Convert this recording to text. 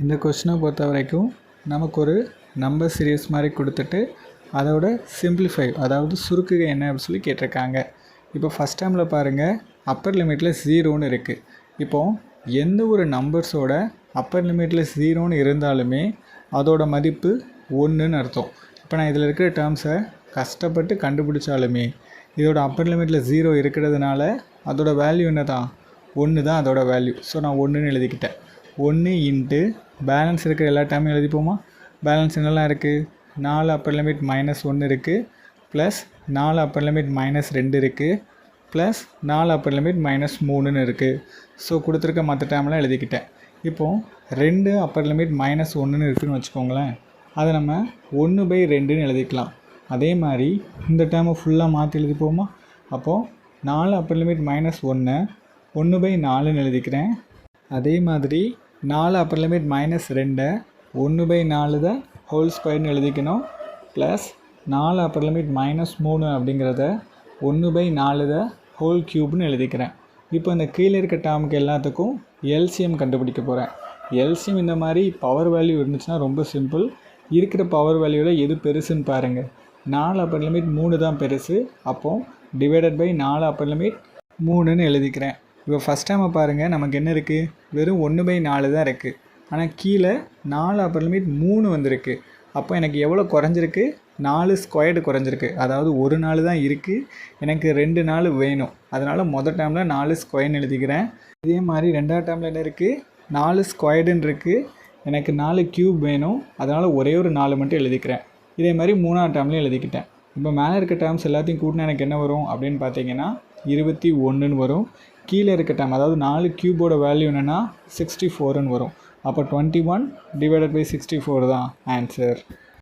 இந்த கொஸ்டினை பொறுத்த வரைக்கும் நமக்கு ஒரு நம்பர் சீரிஸ் மாதிரி கொடுத்துட்டு அதோட சிம்பிளிஃபை அதாவது சுருக்குகை என்ன அப்படின்னு சொல்லி கேட்டிருக்காங்க. இப்போ ஃபஸ்ட் டைமில் பாருங்கள் அப்பர் லிமிட்டில் 0ன்னு இருக்குது. இப்போது எந்த ஒரு நம்பர்ஸோட அப்பர் லிமிட்டில் 0ன்னு இருந்தாலுமே அதோட மதிப்பு 1ன்னு அர்த்தம். இப்போ நான் இதில் இருக்கிற டேர்ம்ஸை கஷ்டப்பட்டு கண்டுபிடிச்சாலுமே இதோட அப்பர் லிமிட்டில் 0 இருக்கிறதுனால அதோட வேல்யூ என்ன தான் 1 தான் அதோட வேல்யூ. ஸோ நான் 1ன்னு எழுதிக்கிட்டேன். 1 இன்ட்டு பேலன்ஸ் இருக்கிற எல்லா டைமும் எழுதிப்போமா. பேலன்ஸ் என்னெல்லாம் இருக்குது, 4 அப்பர் லிமிட் -1 இருக்குது, ப்ளஸ் 4 அப்பர் லிமிட் -2 இருக்குது, ப்ளஸ் 4 அப்பர் லிமிட் -3ன்னு இருக்குது. ஸோ கொடுத்துருக்க மற்ற டைம்லாம் எழுதிக்கிட்டேன். இப்போது 2 அப்பர் லிமிட் -1ன்னு இருக்குதுன்னு வச்சுக்கோங்களேன். அதை நம்ம 1/2ன்னு எழுதிக்கலாம். அதே மாதிரி இந்த டைமை ஃபுல்லாக மாற்றி எழுதிப்போமா. அப்போது 4 அப்பர் லிமிட் -1 1/4ன்னு எழுதிக்கிறேன். அதே மாதிரி 4 அப்பர் லிமிட் -2 1/4 தான் ஹோல் ஸ்கொயர்னு எழுதிக்கணும். ப்ளஸ் 4 அப்பர் லிமிட் -3 அப்படிங்கிறத 1/4 தான் ஹோல் க்யூப்னு எழுதிக்கிறேன். இப்போ இந்த கீழே இருக்க டேர்முக்கு எல்லாத்துக்கும் எல்சிஎம் கண்டுபிடிக்க போகிறேன். எல்சிஎம் இந்த மாதிரி பவர் வேல்யூ இருந்துச்சுன்னா ரொம்ப சிம்பிள். இருக்கிற பவர் வேல்யூவில் எது பெருசுன்னு பாருங்கள். 4 அப்பர் லிமிட் 3 தான் பெருசு. அப்போது டிவைடட் பை 4 அப்பர் லிமிட் 3ன்னு எழுதிக்கிறேன். இப்போ ஃபஸ்ட் டைமை பாருங்கள், நமக்கு என்ன இருக்குது, வெறும் 1/4 தான் இருக்குது. ஆனால் கீழே 4 அப்பர் லிமிட் 3 வந்திருக்கு. அப்போ எனக்கு எவ்வளோ குறைஞ்சிருக்கு, 4 ஸ்கொயர்டு குறைஞ்சிருக்கு. அதாவது ஒரு 4 தான் இருக்குது, எனக்கு 2 4 வேணும். அதனால் மொதல் டைமில் 4 ஸ்கொயர்னு எழுதிக்கிறேன். இதே மாதிரி ரெண்டாவது டைமில் என்ன இருக்குது, 4 ஸ்கொயர்டுன்னு இருக்குது, எனக்கு 4 க்யூப் வேணும். அதனால் ஒரே ஒரு 4 மட்டும் எழுதிக்கிறேன். இதே மாதிரி மூணாவது டைம்லேயும் எழுதிக்கிட்டேன். இப்போ மேலே இருக்க டேர்ம்ஸ் எல்லாத்தையும் கூட்டினா எனக்கு என்ன வரும் அப்படின்னு பார்த்தீங்கன்னா 21ன்னு வரும். கீழே இருக்க டைம் அதாவது 4 க்யூபோட வேல்யூ என்னென்னா 64ன்னு வரும். அப்போ 21 டிவைடட் பை 64 தான் ஆன்சர்.